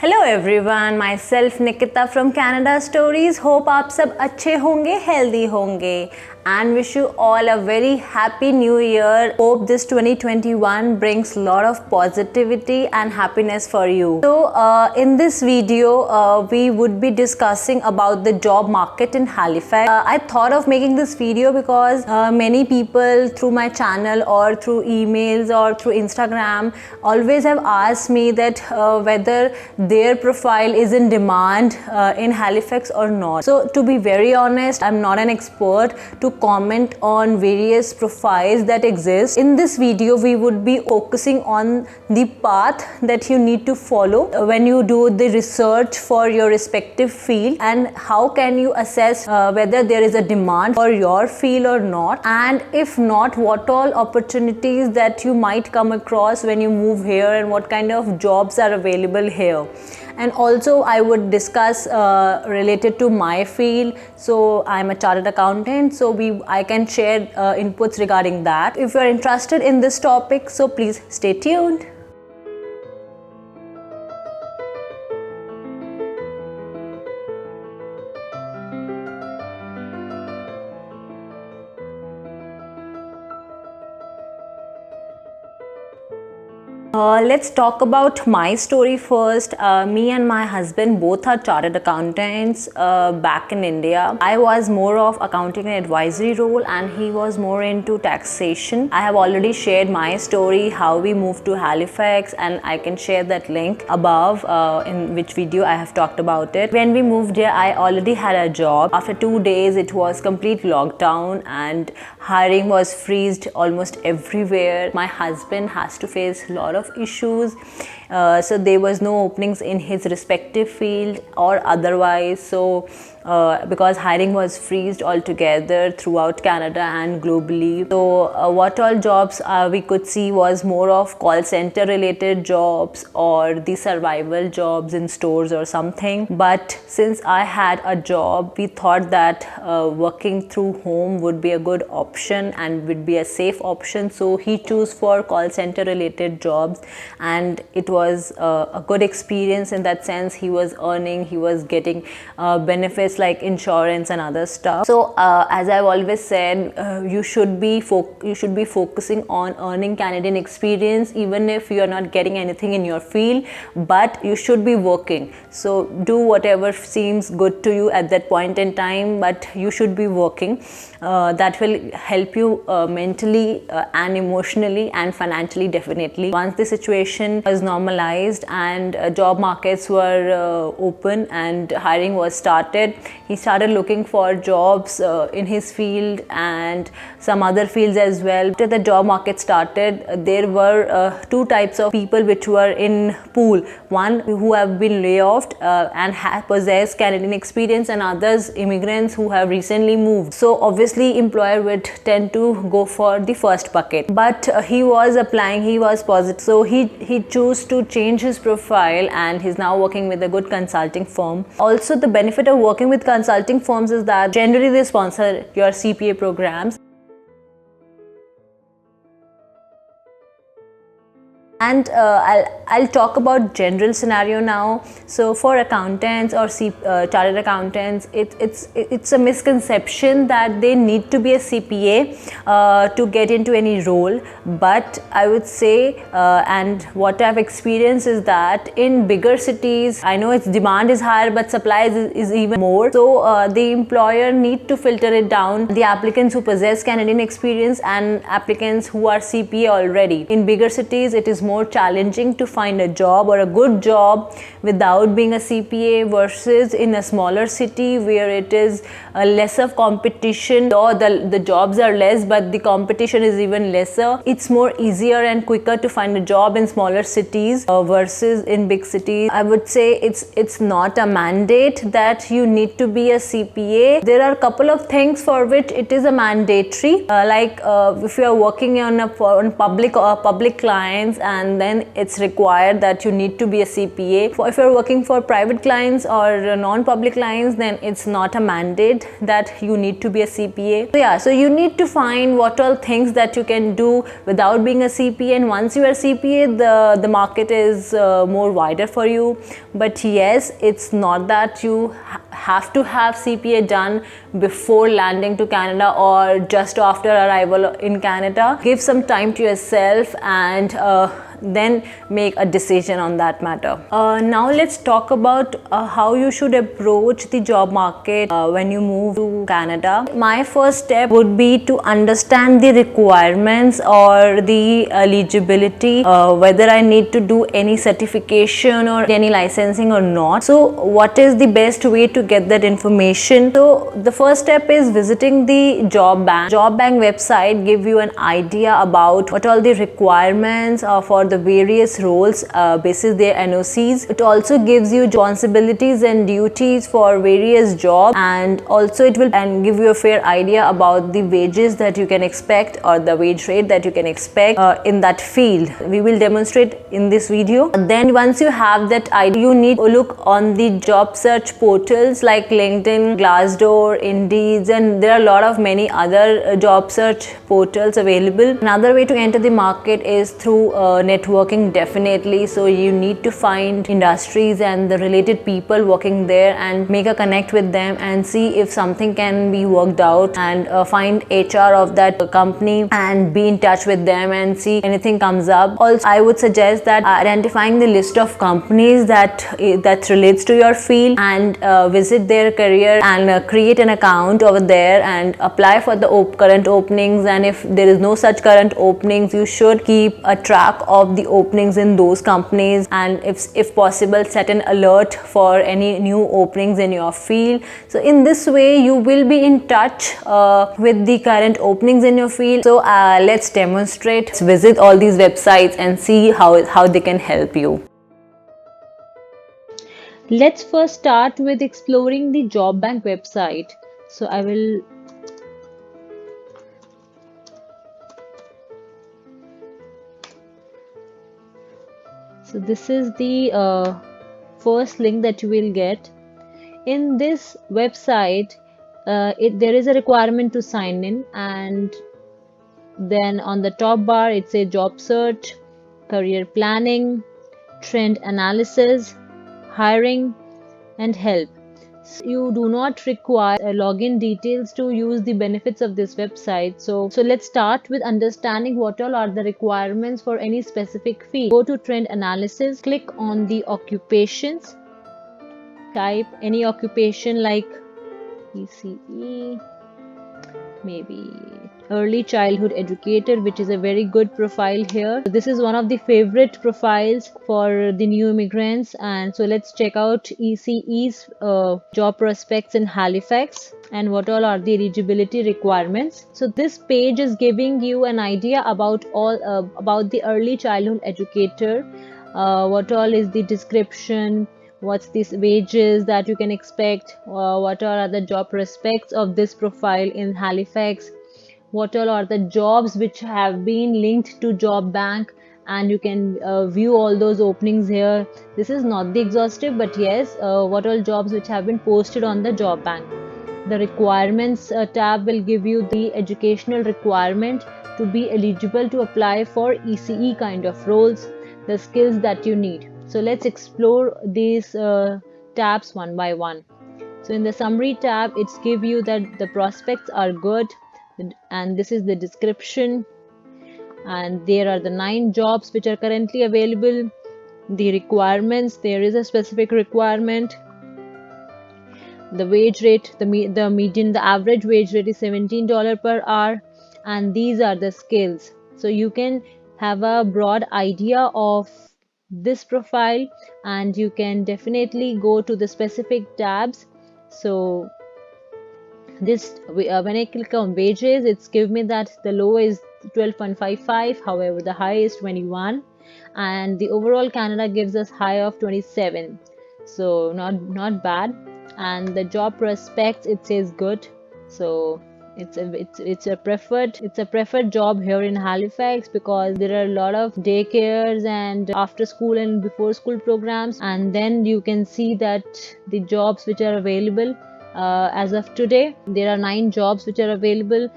Hello everyone, my self Nikita from Canada stories. Hope आप सब अच्छे होंगे, हेल्दी होंगे and wish you all a very happy new year. Hope this 2021 brings lot of positivity and happiness for you. So in this video we would be discussing about the job market in Halifax. I thought of making this video because many people through my channel or through emails or through Instagram always have asked me that whether their profile is in demand in Halifax or not. So to be very honest, I'm not an expert to comment on various profiles that exist. In this video we would be focusing on the path that you need to follow when you do the research for your respective field, and how can you assess whether there is a demand for your field or not, and if not, what all opportunities that you might come across when you move here and what kind of jobs are available here. And also I would discuss related to my field. So I'm a chartered accountant, so I can share inputs regarding that. If you are interested in this topic, so please stay tuned. Let's talk about my story first. Me and my husband both are chartered accountants back in India. I was more of accounting and advisory role, and he was more into taxation. I have already shared my story, how we moved to Halifax, and I can share that link above in which video I have talked about it. When we moved here, I already had a job. After 2 days, it was complete lockdown and hiring was freezed almost everywhere. My husband has to face a lot of issues, so there was no openings in his respective field or otherwise. So because hiring was freezed altogether throughout Canada and globally. So what all jobs we could see was more of call center related jobs or the survival jobs in stores or something. But since I had a job, we thought that working through home would be a good option and would be a safe option. So he chose for call center related jobs, and it was a good experience in that sense. He was earning, he was getting benefits like insurance and other stuff. So as I've always said, you should be focusing on earning Canadian experience, even if you are not getting anything in your field, but you should be working. So do whatever seems good to you at that point in time, but you should be working. That will help you mentally and emotionally and financially, definitely. Once the situation was normalized and job markets were open and hiring was started, he started looking for jobs in his field and some other fields as well. After the job market started, there were two types of people which were in pool. One who have been laid off and possess Canadian experience, and others immigrants who have recently moved. So obviously employer would tend to go for the first bucket, but he was applying, he was positive, so he chose to change his profile, and he's now working with a good consulting firm. Also, the benefit of working with consulting firms is that generally they sponsor your CPA programs. And I'll talk about general scenario now. So for accountants or chartered accountants, it's a misconception that they need to be a CPA to get into any role. But I would say, and what I've experienced is that in bigger cities, I know its demand is higher, but supply is even more. So the employer need to filter it down, the applicants who possess Canadian experience and applicants who are CPA already. In bigger cities, it is more challenging to find a job or a good job without being a CPA, versus in a smaller city where it is less of competition, or the jobs are less but the competition is even lesser. It's more easier and quicker to find a job in smaller cities versus in big cities. I would say it's not a mandate that you need to be a CPA. There are a couple of things for which it is a mandatory, like if you are working on public clients and and then it's required that you need to be a CPA. If you're working for private clients or non-public clients, then it's not a mandate that you need to be a CPA. So yeah, so you need to find what all things that you can do without being a CPA, and once you are CPA, the market is more wider for you. But yes, it's not that you have to have CPA done before landing to Canada or just after arrival in Canada. Give some time to yourself and then make a decision on that matter. Now let's talk about how you should approach the job market when you move to Canada. My first step would be to understand the requirements or the eligibility, whether I need to do any certification or any licensing or not. So what is the best way to get that information? So the first step is visiting the job bank. Job bank website give you an idea about what all the requirements are for the various roles basis their NOCs. It also gives you responsibilities and duties for various jobs, and also it will give you a fair idea about the wages that you can expect or the wage rate that you can expect in that field. We will demonstrate in this video. And then once you have that idea, you need to look on the job search portals like LinkedIn, Glassdoor, Indeed, and there are a lot of many other job search portals available. Another way to enter the market is through networking, definitely. So you need to find industries and the related people working there and make a connect with them and see if something can be worked out, and find HR of that company and be in touch with them and see anything comes up. Also, I would suggest that identifying the list of companies that relates to your field and visit their career and create an account over there and apply for the current openings. And if there is no such current openings, you should keep a track of the openings in those companies, and if possible set an alert for any new openings in your field. So in this way you will be in touch with the current openings in your field. So let's demonstrate. Let's visit all these websites and see how they can help you. Let's first start with exploring the job bank website. So this is the first link that you will get. In this website, there is a requirement to sign in, and then on the top bar it says job search, career planning, trend analysis, hiring, and help. You do not require login details to use the benefits of this website. So let's start with understanding what all are the requirements for any specific field. Go to trend analysis, click on the occupations, type any occupation like ECE, maybe early childhood educator, which is a very good profile here. This is one of the favorite profiles for the new immigrants, and so let's check out ECE's job prospects in Halifax and what all are the eligibility requirements. So this page is giving you an idea about about the early childhood educator, what all is the description, what's these wages that you can expect, what are the job prospects of this profile in Halifax, what all are the jobs which have been linked to job bank, and you can view all those openings here. This is not the exhaustive, but yes, what all jobs which have been posted on the job bank. The requirements tab will give you the educational requirement to be eligible to apply for ECE kind of roles, the skills that you need. So let's explore these tabs one by one. So in the summary tab, it's give you that the prospects are good, and this is the description, and there are the 9 jobs which are currently available. The requirements, there is a specific requirement. The wage rate, the median, the average wage rate is $17 per hour, and these are the skills. So you can have a broad idea of this profile, and you can definitely go to the specific tabs. So this when I click on wages, it's give me that the low is 12.55, however the high is 21, and the overall Canada gives us high of 27, so not bad. And the job prospects, it says good, so It's a preferred job here in Halifax because there are a lot of daycares and after school and before school programs, and then you can see that the jobs which are available as of today, there are 9 jobs which are available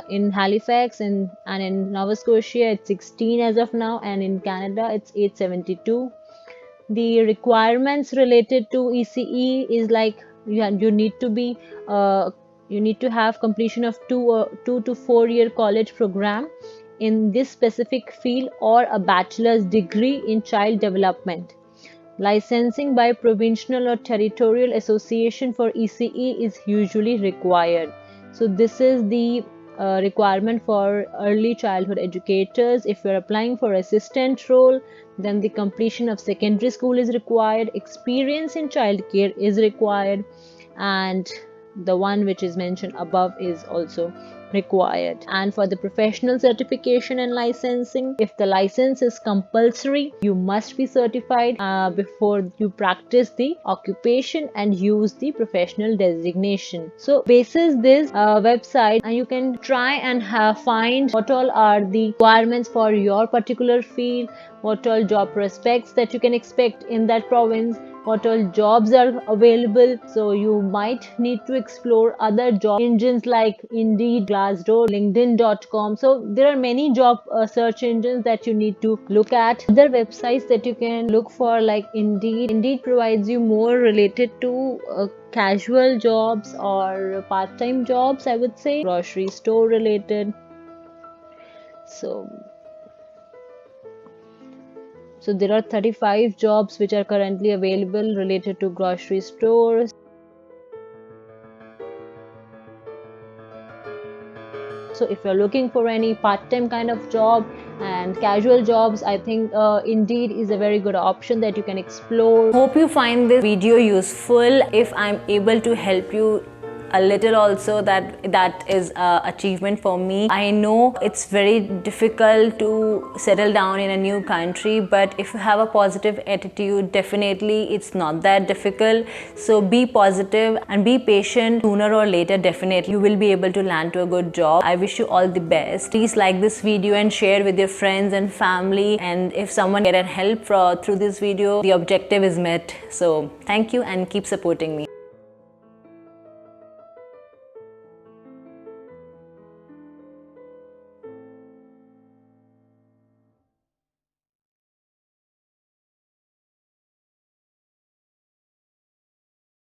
in Halifax, and in Nova Scotia it's 16 as of now, and in Canada it's 872. The requirements related to ECE is like you need to be you need to have completion of 2 to 4 year college program in this specific field or a bachelor's degree in child development. Licensing by provincial or territorial association for ECE is usually required. So this is the requirement for early childhood educators. If you're applying for assistant role, then the completion of secondary school is required, experience in childcare is required, and the one which is mentioned above is also required. And for the professional certification and licensing, if the license is compulsory, you must be certified before you practice the occupation and use the professional designation. So basis this website, you can try and find what all are the requirements for your particular field, what all job prospects that you can expect in that province, what all jobs are available. So you might need to explore other job engines like Indeed, Glassdoor, LinkedIn.com. So there are many job search engines that you need to look at. Other websites that you can look for like Indeed. Indeed provides you more related to casual jobs or part-time jobs, I would say, grocery store related. So there are 35 jobs which are currently available related to grocery stores. So if you're looking for any part-time kind of job and casual jobs, I think Indeed is a very good option that you can explore. Hope you find this video useful. If I'm able to help you a little also, that is achievement for me. I know it's very difficult to settle down in a new country, but if you have a positive attitude, definitely it's not that difficult. So be positive and be patient. Sooner or later, definitely you will be able to land to a good job. I wish you all the best. Please like this video and share with your friends and family, and if someone get help through this video, the objective is met. So thank you and keep supporting me.